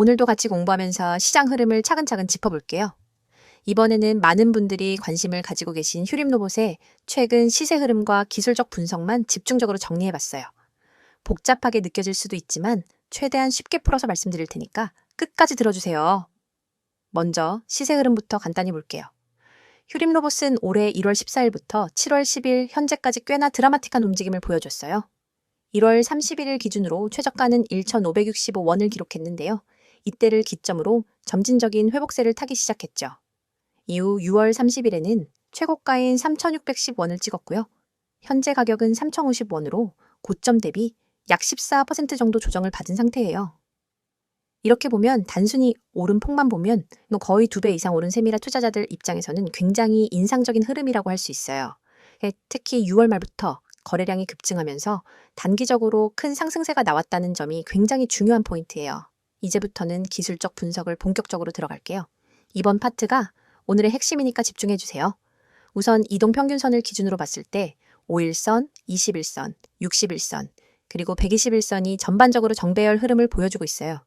오늘도 같이 공부하면서 시장 흐름을 차근차근 짚어볼게요. 이번에는 많은 분들이 관심을 가지고 계신 휴림로봇의 최근 시세 흐름과 기술적 분석만 집중적으로 정리해봤어요. 복잡하게 느껴질 수도 있지만 최대한 쉽게 풀어서 말씀드릴 테니까 끝까지 들어주세요. 먼저 시세 흐름부터 간단히 볼게요. 휴림로봇은 올해 1월 14일부터 7월 10일 현재까지 꽤나 드라마틱한 움직임을 보여줬어요. 1월 31일 기준으로 최저가는 1,565원을 기록했는데요. 이때를 기점으로 점진적인 회복세를 타기 시작했죠. 이후 6월 30일에는 최고가인 3,610원을 찍었고요. 현재 가격은 3,050원으로 고점 대비 약 14% 정도 조정을 받은 상태예요. 이렇게 보면 단순히 오른 폭만 보면 거의 2배 이상 오른 셈이라 투자자들 입장에서는 굉장히 인상적인 흐름이라고 할 수 있어요. 특히 6월 말부터 거래량이 급증하면서 단기적으로 큰 상승세가 나왔다는 점이 굉장히 중요한 포인트예요. 이제부터는 기술적 분석을 본격적으로 들어갈게요. 이번 파트가 오늘의 핵심이니까 집중해주세요. 우선 이동평균선을 기준으로 봤을 때 5일선, 21선, 61선, 그리고 121선이 전반적으로 정배열 흐름을 보여주고 있어요.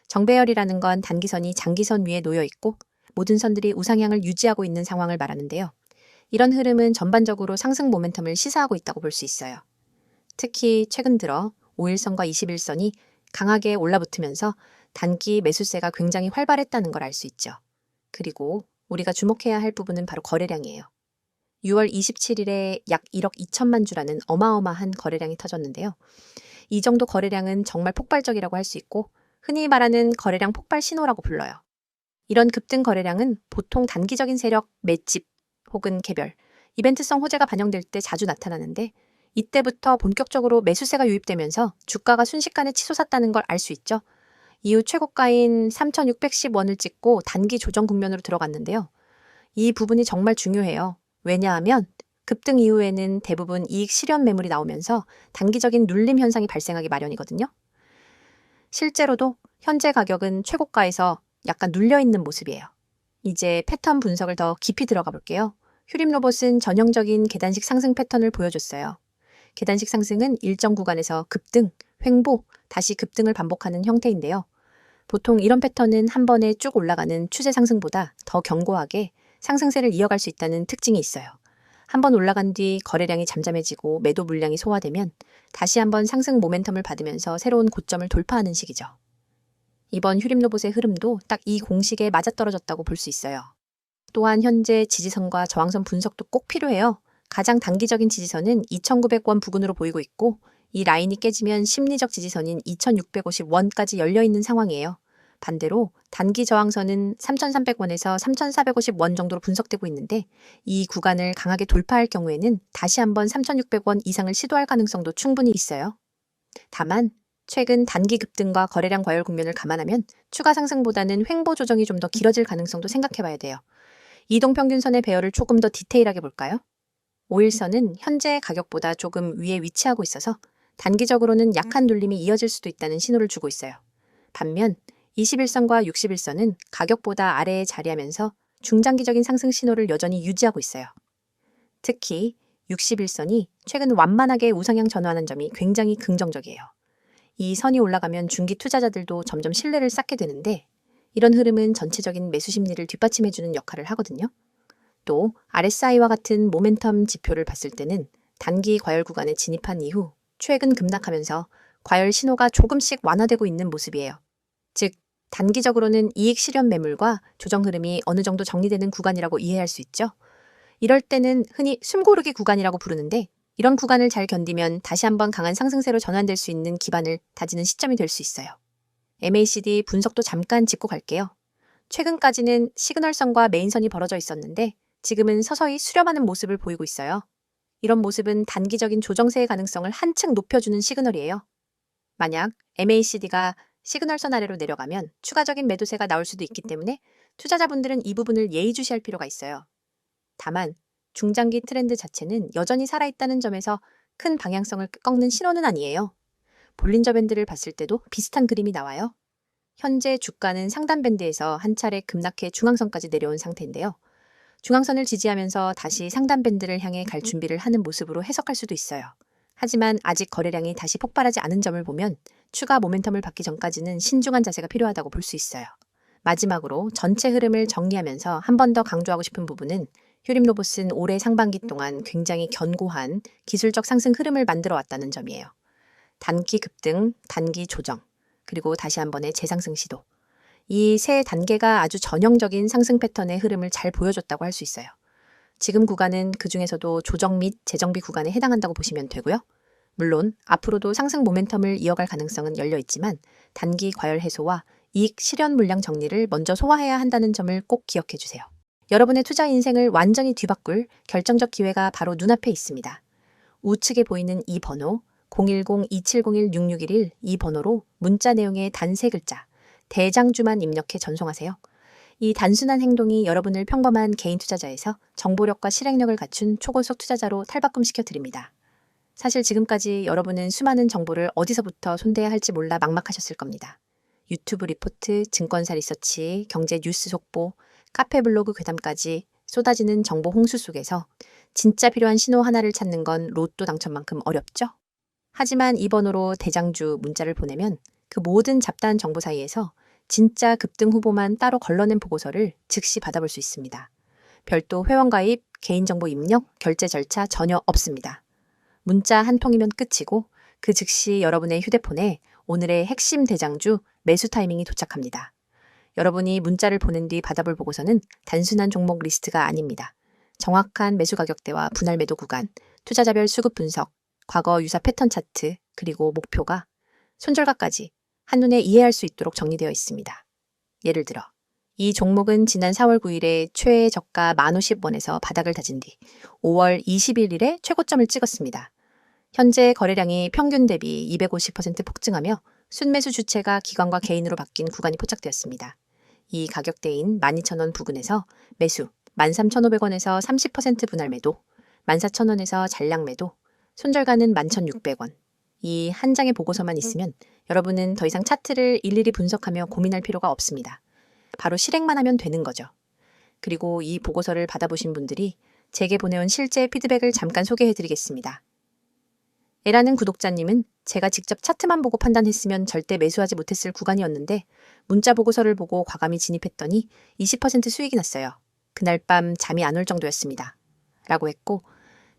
정배열이라는 건 단기선이 장기선 위에 놓여 있고 모든 선들이 우상향을 유지하고 있는 상황을 말하는데요. 이런 흐름은 전반적으로 상승 모멘텀을 시사하고 있다고 볼 수 있어요. 특히 최근 들어 5일선과 21선이 강하게 올라붙으면서 단기 매수세가 굉장히 활발했다는 걸 알 수 있죠. 그리고 우리가 주목해야 할 부분은 바로 거래량이에요. 6월 27일에 약 1억 2천만 주라는 어마어마한 거래량이 터졌는데요. 이 정도 거래량은 정말 폭발적이라고 할 수 있고 흔히 말하는 거래량 폭발 신호라고 불러요. 이런 급등 거래량은 보통 단기적인 세력, 맷집 혹은 개별, 이벤트성 호재가 반영될 때 자주 나타나는데 이때부터 본격적으로 매수세가 유입되면서 주가가 순식간에 치솟았다는 걸 알 수 있죠. 이후 최고가인 3,610원을 찍고 단기 조정 국면으로 들어갔는데요. 이 부분이 정말 중요해요. 왜냐하면 급등 이후에는 대부분 이익 실현 매물이 나오면서 단기적인 눌림 현상이 발생하기 마련이거든요. 실제로도 현재 가격은 최고가에서 약간 눌려있는 모습이에요. 이제 패턴 분석을 더 깊이 들어가 볼게요. 휴림로봇은 전형적인 계단식 상승 패턴을 보여줬어요. 계단식 상승은 일정 구간에서 급등, 횡보, 다시 급등을 반복하는 형태인데요. 보통 이런 패턴은 한 번에 쭉 올라가는 추세 상승보다 더 견고하게 상승세를 이어갈 수 있다는 특징이 있어요. 한 번 올라간 뒤 거래량이 잠잠해지고 매도 물량이 소화되면 다시 한번 상승 모멘텀을 받으면서 새로운 고점을 돌파하는 시기죠. 이번 휴림로봇의 흐름도 딱 이 공식에 맞아떨어졌다고 볼 수 있어요. 또한 현재 지지선과 저항선 분석도 꼭 필요해요. 가장 단기적인 지지선은 2,900원 부근으로 보이고 있고 이 라인이 깨지면 심리적 지지선인 2,650원까지 열려있는 상황이에요. 반대로 단기 저항선은 3,300원에서 3,450원 정도로 분석되고 있는데 이 구간을 강하게 돌파할 경우에는 다시 한번 3,600원 이상을 시도할 가능성도 충분히 있어요. 다만 최근 단기 급등과 거래량 과열 국면을 감안하면 추가 상승보다는 횡보 조정이 좀 더 길어질 가능성도 생각해봐야 돼요. 이동평균선의 배열을 조금 더 디테일하게 볼까요? 5일선은 현재 가격보다 조금 위에 위치하고 있어서 단기적으로는 약한 눌림이 이어질 수도 있다는 신호를 주고 있어요. 반면 21선과 61선은 가격보다 아래에 자리하면서 중장기적인 상승 신호를 여전히 유지하고 있어요. 특히 61선이 최근 완만하게 우상향 전환한 점이 굉장히 긍정적이에요. 이 선이 올라가면 중기 투자자들도 점점 신뢰를 쌓게 되는데 이런 흐름은 전체적인 매수 심리를 뒷받침해주는 역할을 하거든요. 또 RSI와 같은 모멘텀 지표를 봤을 때는 단기 과열 구간에 진입한 이후 최근 급락하면서 과열 신호가 조금씩 완화되고 있는 모습이에요. 즉 단기적으로는 이익 실현 매물과 조정 흐름이 어느 정도 정리되는 구간이라고 이해할 수 있죠. 이럴 때는 흔히 숨고르기 구간이라고 부르는데 이런 구간을 잘 견디면 다시 한번 강한 상승세로 전환될 수 있는 기반을 다지는 시점이 될 수 있어요. MACD 분석도 잠깐 짚고 갈게요. 최근까지는 시그널선과 메인선이 벌어져 있었는데 지금은 서서히 수렴하는 모습을 보이고 있어요. 이런 모습은 단기적인 조정세의 가능성을 한층 높여주는 시그널이에요. 만약 MACD가 시그널선 아래로 내려가면 추가적인 매도세가 나올 수도 있기 때문에 투자자분들은 이 부분을 예의주시할 필요가 있어요. 다만 중장기 트렌드 자체는 여전히 살아있다는 점에서 큰 방향성을 꺾는 신호는 아니에요. 볼린저 밴드를 봤을 때도 비슷한 그림이 나와요. 현재 주가는 상단 밴드에서 한 차례 급락해 중앙선까지 내려온 상태인데요. 중앙선을 지지하면서 다시 상단 밴드를 향해 갈 준비를 하는 모습으로 해석할 수도 있어요. 하지만 아직 거래량이 다시 폭발하지 않은 점을 보면 추가 모멘텀을 받기 전까지는 신중한 자세가 필요하다고 볼 수 있어요. 마지막으로 전체 흐름을 정리하면서 한 번 더 강조하고 싶은 부분은 휴림로봇은 올해 상반기 동안 굉장히 견고한 기술적 상승 흐름을 만들어 왔다는 점이에요. 단기 급등, 단기 조정, 그리고 다시 한 번의 재상승 시도. 이 세 단계가 아주 전형적인 상승 패턴의 흐름을 잘 보여줬다고 할 수 있어요. 지금 구간은 그 중에서도 조정 및 재정비 구간에 해당한다고 보시면 되고요. 물론 앞으로도 상승 모멘텀을 이어갈 가능성은 열려 있지만 단기 과열 해소와 이익 실현 물량 정리를 먼저 소화해야 한다는 점을 꼭 기억해 주세요. 여러분의 투자 인생을 완전히 뒤바꿀 결정적 기회가 바로 눈앞에 있습니다. 우측에 보이는 이 번호 010-2701-6611 이 번호로 문자 내용의 단 3글자 대장주만 입력해 전송하세요. 이 단순한 행동이 여러분을 평범한 개인 투자자에서 정보력과 실행력을 갖춘 초고속 투자자로 탈바꿈시켜 드립니다. 사실 지금까지 여러분은 수많은 정보를 어디서부터 손대야 할지 몰라 막막하셨을 겁니다. 유튜브 리포트, 증권사 리서치, 경제 뉴스 속보, 카페 블로그 괴담까지 쏟아지는 정보 홍수 속에서 진짜 필요한 신호 하나를 찾는 건 로또 당첨만큼 어렵죠? 하지만 이 번호로 대장주 문자를 보내면 그 모든 잡다한 정보 사이에서 진짜 급등 후보만 따로 걸러낸 보고서를 즉시 받아볼 수 있습니다. 별도 회원가입, 개인정보 입력, 결제 절차 전혀 없습니다. 문자 한 통이면 끝이고 그 즉시 여러분의 휴대폰에 오늘의 핵심 대장주 매수 타이밍이 도착합니다. 여러분이 문자를 보낸 뒤 받아볼 보고서는 단순한 종목 리스트가 아닙니다. 정확한 매수 가격대와 분할 매도 구간, 투자자별 수급 분석, 과거 유사 패턴 차트, 그리고 목표가 손절가까지 한눈에 이해할 수 있도록 정리되어 있습니다. 예를 들어 이 종목은 지난 4월 9일에 최애 저가 1050원에서 바닥을 다진 뒤 5월 21일에 최고점을 찍었습니다. 현재 거래량이 평균 대비 250% 폭증하며 순매수 주체가 기관과 개인으로 바뀐 구간이 포착되었습니다. 이 가격대인 12,000원 부근에서 매수 13,500원에서 30% 분할 매도, 14,000원에서 잔량 매도, 손절가는 11,600원. 이 한 장의 보고서만 있으면 여러분은 더 이상 차트를 일일이 분석하며 고민할 필요가 없습니다. 바로 실행만 하면 되는 거죠. 그리고 이 보고서를 받아보신 분들이 제게 보내온 실제 피드백을 잠깐 소개해드리겠습니다. 에라는 구독자님은 제가 직접 차트만 보고 판단했으면 절대 매수하지 못했을 구간이었는데 문자 보고서를 보고 과감히 진입했더니 20% 수익이 났어요. 그날 밤 잠이 안 올 정도였습니다. 라고 했고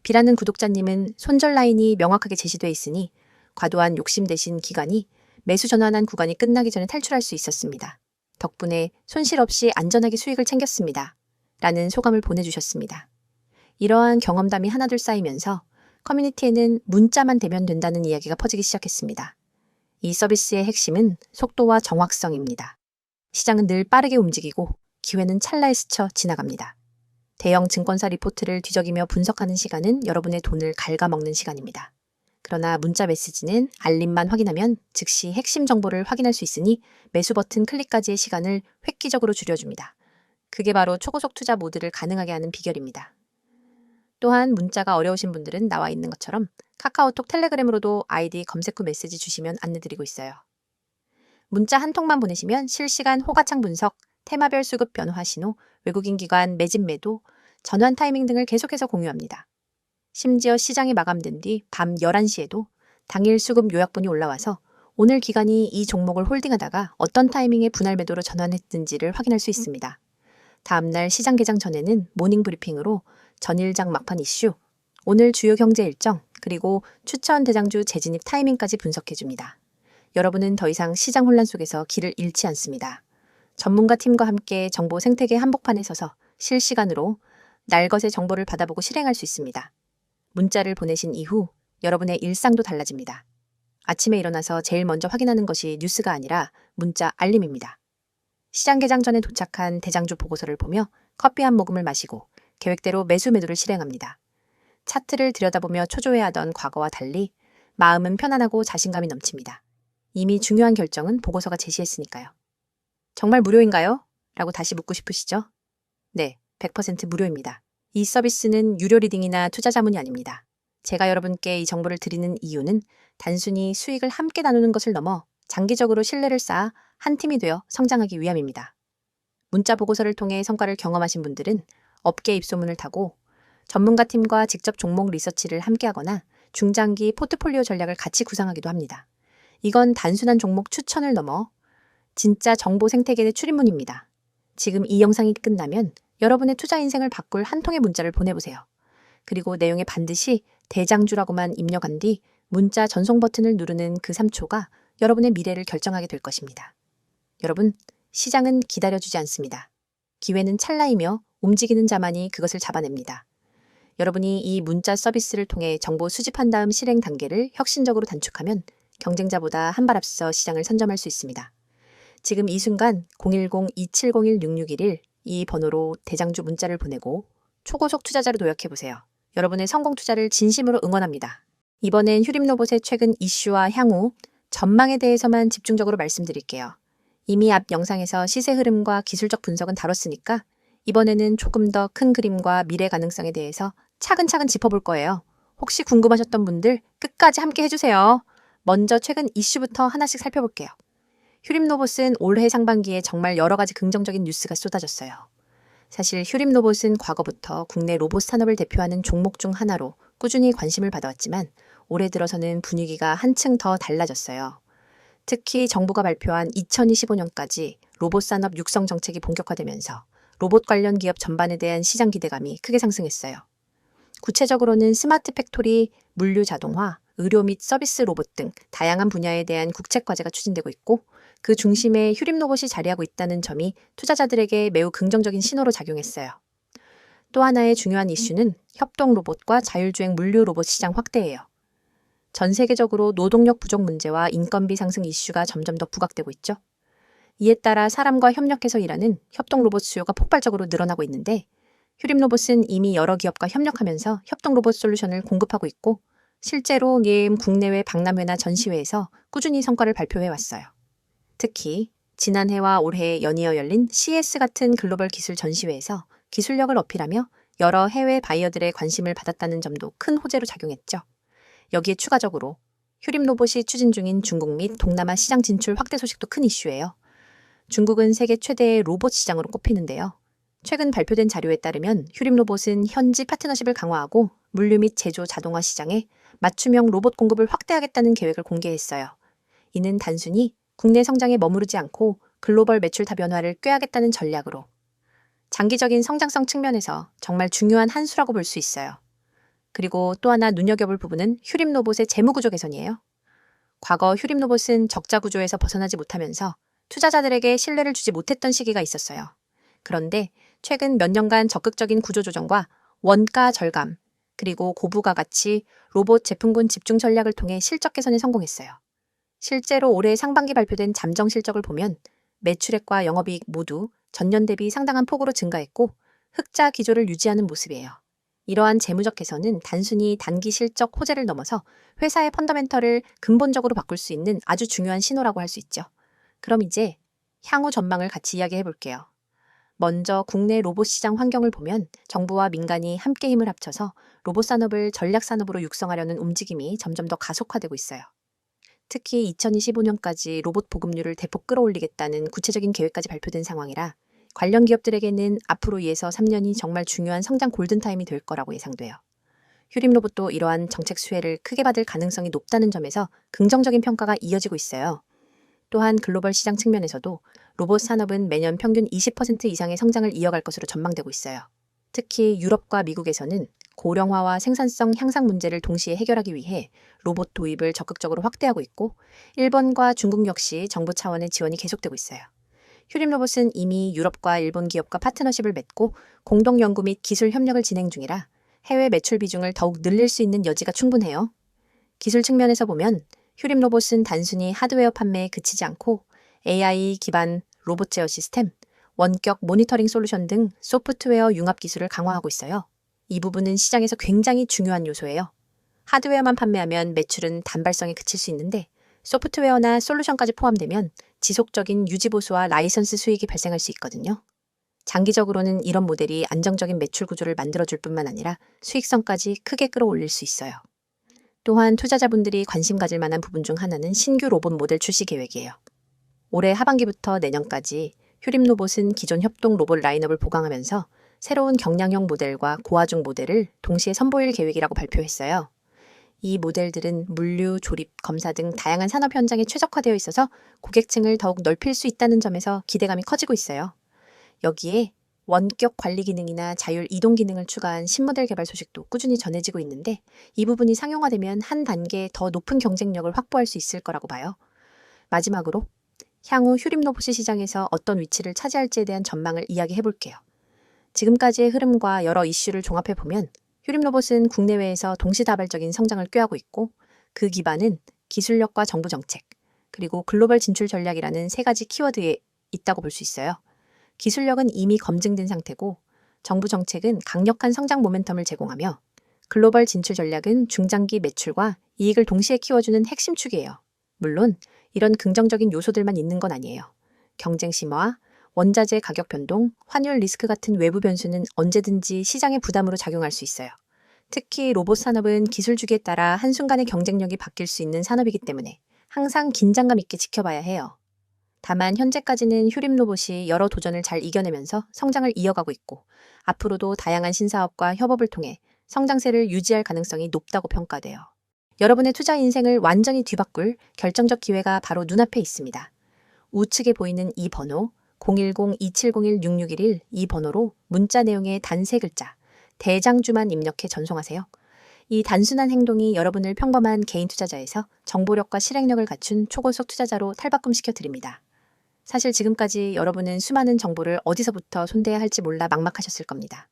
B라는 구독자님은 손절 라인이 명확하게 제시돼 있으니 과도한 욕심 대신 기간이 매수 전환한 구간이 끝나기 전에 탈출할 수 있었습니다. 덕분에 손실 없이 안전하게 수익을 챙겼습니다. 라는 소감을 보내주셨습니다. 이러한 경험담이 하나둘 쌓이면서 커뮤니티에는 문자만 대면 된다는 이야기가 퍼지기 시작했습니다. 이 서비스의 핵심은 속도와 정확성입니다. 시장은 늘 빠르게 움직이고 기회는 찰나에 스쳐 지나갑니다. 대형 증권사 리포트를 뒤적이며 분석하는 시간은 여러분의 돈을 갉아먹는 시간입니다. 그러나 문자 메시지는 알림만 확인하면 즉시 핵심 정보를 확인할 수 있으니 매수 버튼 클릭까지의 시간을 획기적으로 줄여줍니다. 그게 바로 초고속 투자 모드를 가능하게 하는 비결입니다. 또한 문자가 어려우신 분들은 나와 있는 것처럼 카카오톡 텔레그램으로도 아이디 검색 후 메시지 주시면 안내드리고 있어요. 문자 한 통만 보내시면 실시간 호가창 분석, 테마별 수급 변화 신호, 외국인 기관 매집 매도, 전환 타이밍 등을 계속해서 공유합니다. 심지어 시장이 마감된 뒤 밤 11시에도 당일 수급 요약본이 올라와서 오늘 기관이 이 종목을 홀딩하다가 어떤 타이밍에 분할 매도로 전환했는지를 확인할 수 있습니다. 다음날 시장 개장 전에는 모닝 브리핑으로 전일장 막판 이슈, 오늘 주요 경제 일정, 그리고 추천 대장주 재진입 타이밍까지 분석해줍니다. 여러분은 더 이상 시장 혼란 속에서 길을 잃지 않습니다. 전문가 팀과 함께 정보 생태계 한복판에 서서 실시간으로 날것의 정보를 받아보고 실행할 수 있습니다. 문자를 보내신 이후 여러분의 일상도 달라집니다. 아침에 일어나서 제일 먼저 확인하는 것이 뉴스가 아니라 문자 알림입니다. 시장 개장 전에 도착한 대장주 보고서를 보며 커피 한 모금을 마시고 계획대로 매수 매도를 실행합니다. 차트를 들여다보며 초조해하던 과거와 달리 마음은 편안하고 자신감이 넘칩니다. 이미 중요한 결정은 보고서가 제시했으니까요. 정말 무료인가요? 라고 다시 묻고 싶으시죠? 네, 100% 무료입니다. 이 서비스는 유료 리딩이나 투자 자문이 아닙니다. 제가 여러분께 이 정보를 드리는 이유는 단순히 수익을 함께 나누는 것을 넘어 장기적으로 신뢰를 쌓아 한 팀이 되어 성장하기 위함입니다. 문자 보고서를 통해 성과를 경험하신 분들은 업계 입소문을 타고 전문가 팀과 직접 종목 리서치를 함께하거나 중장기 포트폴리오 전략을 같이 구상하기도 합니다. 이건 단순한 종목 추천을 넘어 진짜 정보 생태계의 출입문입니다. 지금 이 영상이 끝나면 여러분의 투자 인생을 바꿀 한 통의 문자를 보내보세요. 그리고 내용에 반드시 대장주라고만 입력한 뒤 문자 전송 버튼을 누르는 그 3초가 여러분의 미래를 결정하게 될 것입니다. 여러분, 시장은 기다려주지 않습니다. 기회는 찰나이며 움직이는 자만이 그것을 잡아냅니다. 여러분이 이 문자 서비스를 통해 정보 수집한 다음 실행 단계를 혁신적으로 단축하면 경쟁자보다 한 발 앞서 시장을 선점할 수 있습니다. 지금 이 순간 010-2701-6611 이 번호로 대장주 문자를 보내고 초고속 투자자로 노력해보세요. 여러분의 성공 투자를 진심으로 응원합니다. 이번엔 휴림로봇의 최근 이슈와 향후, 전망에 대해서만 집중적으로 말씀드릴게요. 이미 앞 영상에서 시세 흐름과 기술적 분석은 다뤘으니까 이번에는 조금 더 큰 그림과 미래 가능성에 대해서 차근차근 짚어볼 거예요. 혹시 궁금하셨던 분들 끝까지 함께 해주세요. 먼저 최근 이슈부터 하나씩 살펴볼게요. 휴림로봇은 올해 상반기에 정말 여러 가지 긍정적인 뉴스가 쏟아졌어요. 사실 휴림로봇은 과거부터 국내 로봇 산업을 대표하는 종목 중 하나로 꾸준히 관심을 받아왔지만 올해 들어서는 분위기가 한층 더 달라졌어요. 특히 정부가 발표한 2025년까지 로봇 산업 육성 정책이 본격화되면서 로봇 관련 기업 전반에 대한 시장 기대감이 크게 상승했어요. 구체적으로는 스마트 팩토리, 물류 자동화, 의료 및 서비스 로봇 등 다양한 분야에 대한 국책 과제가 추진되고 있고 그 중심에 휴림로봇이 자리하고 있다는 점이 투자자들에게 매우 긍정적인 신호로 작용했어요. 또 하나의 중요한 이슈는 협동 로봇과 자율주행 물류 로봇 시장 확대예요. 전 세계적으로 노동력 부족 문제와 인건비 상승 이슈가 점점 더 부각되고 있죠. 이에 따라 사람과 협력해서 일하는 협동 로봇 수요가 폭발적으로 늘어나고 있는데 휴림로봇은 이미 여러 기업과 협력하면서 협동 로봇 솔루션을 공급하고 있고 실제로 국내외 박람회나 전시회에서 꾸준히 성과를 발표해 왔어요. 특히 지난해와 올해 연이어 열린 CES 같은 글로벌 기술 전시회에서 기술력을 어필하며 여러 해외 바이어들의 관심을 받았다는 점도 큰 호재로 작용했죠. 여기에 추가적으로 휴림로봇이 추진 중인 중국 및 동남아 시장 진출 확대 소식도 큰 이슈예요. 중국은 세계 최대의 로봇 시장으로 꼽히는데요. 최근 발표된 자료에 따르면 휴림로봇은 현지 파트너십을 강화하고 물류 및 제조 자동화 시장에 맞춤형 로봇 공급을 확대하겠다는 계획을 공개했어요. 이는 단순히 국내 성장에 머무르지 않고 글로벌 매출 다변화를 꾀하겠다는 전략으로 장기적인 성장성 측면에서 정말 중요한 한 수라고 볼 수 있어요. 그리고 또 하나 눈여겨볼 부분은 휴림로봇의 재무구조 개선이에요. 과거 휴림로봇은 적자 구조에서 벗어나지 못하면서 투자자들에게 신뢰를 주지 못했던 시기가 있었어요. 그런데 최근 몇 년간 적극적인 구조조정과 원가 절감, 그리고 고부가 가치 로봇 제품군 집중 전략을 통해 실적 개선에 성공했어요. 실제로 올해 상반기 발표된 잠정 실적을 보면 매출액과 영업이익 모두 전년 대비 상당한 폭으로 증가했고 흑자 기조를 유지하는 모습이에요. 이러한 재무적 개선은 단순히 단기 실적 호재를 넘어서 회사의 펀더멘털을 근본적으로 바꿀 수 있는 아주 중요한 신호라고 할 수 있죠. 그럼 이제 향후 전망을 같이 이야기해 볼게요. 먼저 국내 로봇 시장 환경을 보면 정부와 민간이 함께 힘을 합쳐서 로봇 산업을 전략 산업으로 육성하려는 움직임이 점점 더 가속화되고 있어요. 특히 2025년까지 로봇 보급률을 대폭 끌어올리겠다는 구체적인 계획까지 발표된 상황이라 관련 기업들에게는 앞으로 2에서 3년이 정말 중요한 성장 골든타임이 될 거라고 예상돼요. 휴림로봇도 이러한 정책 수혜를 크게 받을 가능성이 높다는 점에서 긍정적인 평가가 이어지고 있어요. 또한 글로벌 시장 측면에서도 로봇 산업은 매년 평균 20% 이상의 성장을 이어갈 것으로 전망되고 있어요. 특히 유럽과 미국에서는 고령화와 생산성 향상 문제를 동시에 해결하기 위해 로봇 도입을 적극적으로 확대하고 있고 일본과 중국 역시 정부 차원의 지원이 계속되고 있어요. 휴림로봇은 이미 유럽과 일본 기업과 파트너십을 맺고 공동 연구 및 기술 협력을 진행 중이라 해외 매출 비중을 더욱 늘릴 수 있는 여지가 충분해요. 기술 측면에서 보면 휴림로봇은 단순히 하드웨어 판매에 그치지 않고 AI 기반 로봇 제어 시스템, 원격 모니터링 솔루션 등 소프트웨어 융합 기술을 강화하고 있어요. 이 부분은 시장에서 굉장히 중요한 요소예요. 하드웨어만 판매하면 매출은 단발성에 그칠 수 있는데 소프트웨어나 솔루션까지 포함되면 지속적인 유지보수와 라이선스 수익이 발생할 수 있거든요. 장기적으로는 이런 모델이 안정적인 매출 구조를 만들어줄 뿐만 아니라 수익성까지 크게 끌어올릴 수 있어요. 또한 투자자분들이 관심 가질 만한 부분 중 하나는 신규 로봇 모델 출시 계획이에요. 올해 하반기부터 내년까지 휴림로봇은 기존 협동 로봇 라인업을 보강하면서 새로운 경량형 모델과 고화중 모델을 동시에 선보일 계획이라고 발표했어요. 이 모델들은 물류, 조립, 검사 등 다양한 산업 현장에 최적화되어 있어서 고객층을 더욱 넓힐 수 있다는 점에서 기대감이 커지고 있어요. 여기에 원격 관리 기능이나 자율 이동 기능을 추가한 신모델 개발 소식도 꾸준히 전해지고 있는데 이 부분이 상용화되면 한 단계 더 높은 경쟁력을 확보할 수 있을 거라고 봐요. 마지막으로 향후 휴림 로봇 시장에서 어떤 위치를 차지할지에 대한 전망을 이야기해 볼게요. 지금까지의 흐름과 여러 이슈를 종합해 보면 휴림 로봇은 국내외에서 동시다발적인 성장을 꾀하고 있고 그 기반은 기술력과 정부 정책, 그리고 글로벌 진출 전략이라는 세 가지 키워드에 있다고 볼 수 있어요. 기술력은 이미 검증된 상태고 정부 정책은 강력한 성장 모멘텀을 제공하며 글로벌 진출 전략은 중장기 매출과 이익을 동시에 키워주는 핵심 축이에요. 물론 이런 긍정적인 요소들만 있는 건 아니에요. 경쟁 심화, 원자재 가격 변동, 환율 리스크 같은 외부 변수는 언제든지 시장의 부담으로 작용할 수 있어요. 특히 로봇 산업은 기술 주기에 따라 한순간에 경쟁력이 바뀔 수 있는 산업이기 때문에 항상 긴장감 있게 지켜봐야 해요. 다만 현재까지는 휴림 로봇이 여러 도전을 잘 이겨내면서 성장을 이어가고 있고 앞으로도 다양한 신사업과 협업을 통해 성장세를 유지할 가능성이 높다고 평가돼요. 여러분의 투자 인생을 완전히 뒤바꿀 결정적 기회가 바로 눈앞에 있습니다. 우측에 보이는 이 번호 010-2701-6611 이 번호로 문자 내용의 단 3글자 대장주만 입력해 전송하세요. 이 단순한 행동이 여러분을 평범한 개인 투자자에서 정보력과 실행력을 갖춘 초고속 투자자로 탈바꿈시켜 드립니다. 사실 지금까지 여러분은 수많은 정보를 어디서부터 손대야 할지 몰라 막막하셨을 겁니다.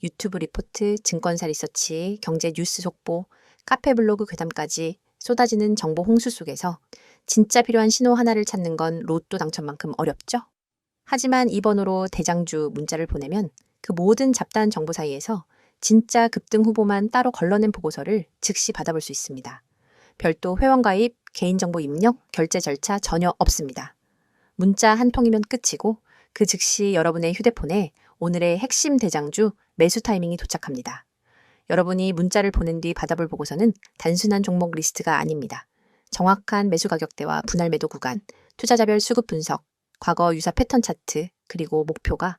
유튜브 리포트, 증권사 리서치, 경제 뉴스 속보, 카페 블로그 괴담까지 쏟아지는 정보 홍수 속에서 진짜 필요한 신호 하나를 찾는 건 로또 당첨만큼 어렵죠? 하지만 이 번호로 대장주 문자를 보내면 그 모든 잡다한 정보 사이에서 진짜 급등 후보만 따로 걸러낸 보고서를 즉시 받아볼 수 있습니다. 별도 회원가입, 개인정보 입력, 결제 절차 전혀 없습니다. 문자 한 통이면 끝이고 그 즉시 여러분의 휴대폰에 오늘의 핵심 대장주 매수 타이밍이 도착합니다. 여러분이 문자를 보낸 뒤 받아볼 보고서는 단순한 종목 리스트가 아닙니다. 정확한 매수 가격대와 분할 매도 구간, 투자자별 수급 분석, 과거 유사 패턴 차트, 그리고 목표가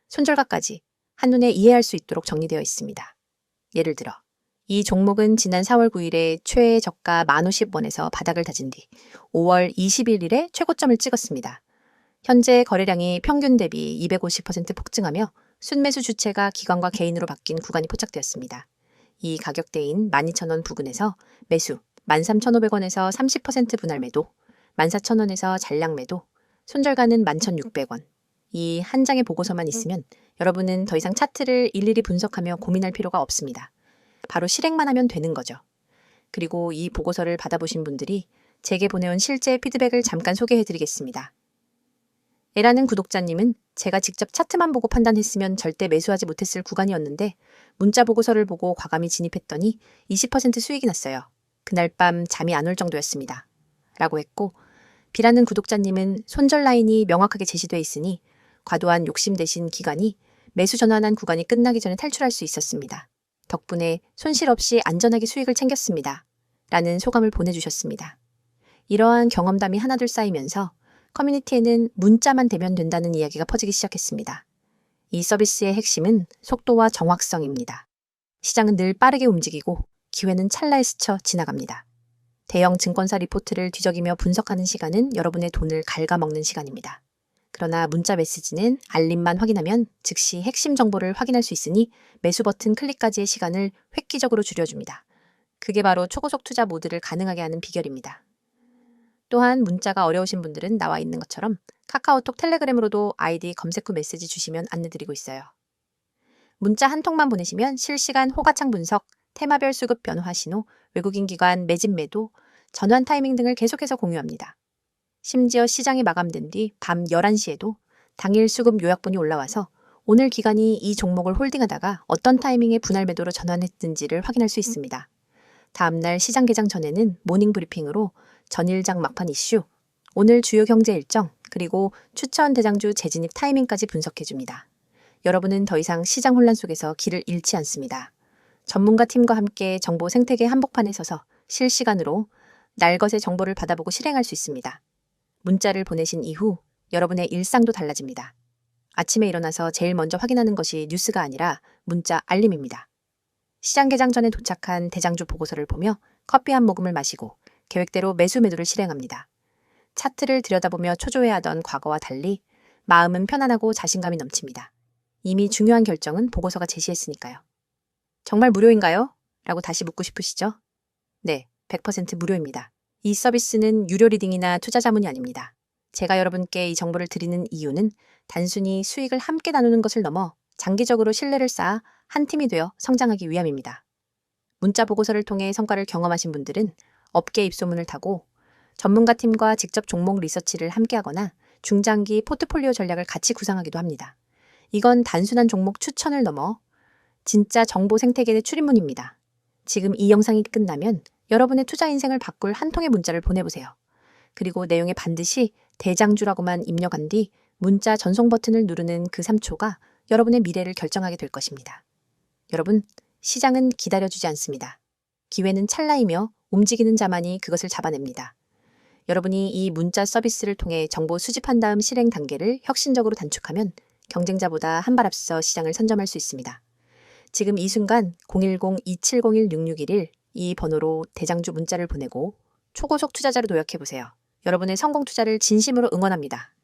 손절가까지 한눈에 이해할 수 있도록 정리되어 있습니다. 예를 들어 이 종목은 지난 4월 9일에 최애 저가 1,050원에서 바닥을 다진 뒤 5월 21일에 최고점을 찍었습니다. 현재 거래량이 평균 대비 250% 폭증하며 순매수 주체가 기관과 개인으로 바뀐 구간이 포착되었습니다. 이 가격대인 12,000원 부근에서 매수 13,500원에서 30% 분할 매도, 14,000원에서 잔량 매도, 손절가는 11,600원. 이 한 장의 보고서만 있으면 여러분은 더 이상 차트를 일일이 분석하며 고민할 필요가 없습니다. 바로 실행만 하면 되는 거죠. 그리고 이 보고서를 받아보신 분들이 제게 보내온 실제 피드백을 잠깐 소개해드리겠습니다. 에라는 구독자님은 제가 직접 차트만 보고 판단했으면 절대 매수하지 못했을 구간이었는데 문자 보고서를 보고 과감히 진입했더니 20% 수익이 났어요. 그날 밤 잠이 안 올 정도였습니다. 라고 했고 B라는 구독자님은 손절 라인이 명확하게 제시돼 있으니 과도한 욕심 대신 기간이 매수 전환한 구간이 끝나기 전에 탈출할 수 있었습니다. 덕분에 손실 없이 안전하게 수익을 챙겼습니다. 라는 소감을 보내주셨습니다. 이러한 경험담이 하나둘 쌓이면서 커뮤니티에는 문자만 되면 된다는 이야기가 퍼지기 시작했습니다. 이 서비스의 핵심은 속도와 정확성입니다. 시장은 늘 빠르게 움직이고 기회는 찰나에 스쳐 지나갑니다. 대형 증권사 리포트를 뒤적이며 분석하는 시간은 여러분의 돈을 갉아먹는 시간입니다. 그러나 문자 메시지는 알림만 확인하면 즉시 핵심 정보를 확인할 수 있으니 매수 버튼 클릭까지의 시간을 획기적으로 줄여줍니다. 그게 바로 초고속 투자 모드를 가능하게 하는 비결입니다. 또한 문자가 어려우신 분들은 나와 있는 것처럼 카카오톡 텔레그램으로도 아이디 검색 후 메시지 주시면 안내드리고 있어요. 문자 한 통만 보내시면 실시간 호가창 분석, 테마별 수급 변화 신호, 외국인 기관 매집 매도, 전환 타이밍 등을 계속해서 공유합니다. 심지어 시장이 마감된 뒤 밤 11시에도 당일 수급 요약본이 올라와서 오늘 기관이 이 종목을 홀딩하다가 어떤 타이밍에 분할 매도로 전환했는지를 확인할 수 있습니다. 다음날 시장 개장 전에는 모닝 브리핑으로 전일장 막판 이슈, 오늘 주요 경제 일정, 그리고 추천 대장주 재진입 타이밍까지 분석해줍니다. 여러분은 더 이상 시장 혼란 속에서 길을 잃지 않습니다. 전문가 팀과 함께 정보 생태계 한복판에 서서 실시간으로 날것의 정보를 받아보고 실행할 수 있습니다. 문자를 보내신 이후 여러분의 일상도 달라집니다. 아침에 일어나서 제일 먼저 확인하는 것이 뉴스가 아니라 문자 알림입니다. 시장 개장 전에 도착한 대장주 보고서를 보며 커피 한 모금을 마시고 계획대로 매수 매도를 실행합니다. 차트를 들여다보며 초조해하던 과거와 달리 마음은 편안하고 자신감이 넘칩니다. 이미 중요한 결정은 보고서가 제시했으니까요. 정말 무료인가요? 라고 다시 묻고 싶으시죠? 네, 100% 무료입니다. 이 서비스는 유료 리딩이나 투자 자문이 아닙니다. 제가 여러분께 이 정보를 드리는 이유는 단순히 수익을 함께 나누는 것을 넘어 장기적으로 신뢰를 쌓아 한 팀이 되어 성장하기 위함입니다. 문자 보고서를 통해 성과를 경험하신 분들은 업계 입소문을 타고 전문가 팀과 직접 종목 리서치를 함께하거나 중장기 포트폴리오 전략을 같이 구상하기도 합니다. 이건 단순한 종목 추천을 넘어 진짜 정보 생태계의 출입문입니다. 지금 이 영상이 끝나면 여러분의 투자 인생을 바꿀 한 통의 문자를 보내보세요. 그리고 내용에 반드시 대장주라고만 입력한 뒤 문자 전송 버튼을 누르는 그 3초가 여러분의 미래를 결정하게 될 것입니다. 여러분, 시장은 기다려주지 않습니다. 기회는 찰나이며 움직이는 자만이 그것을 잡아냅니다. 여러분이 이 문자 서비스를 통해 정보 수집한 다음 실행 단계를 혁신적으로 단축하면 경쟁자보다 한 발 앞서 시장을 선점할 수 있습니다. 지금 이 순간 010-2701-6611 이 번호로 대장주 문자를 보내고 초고속 투자자로 도약해보세요. 여러분의 성공 투자를 진심으로 응원합니다.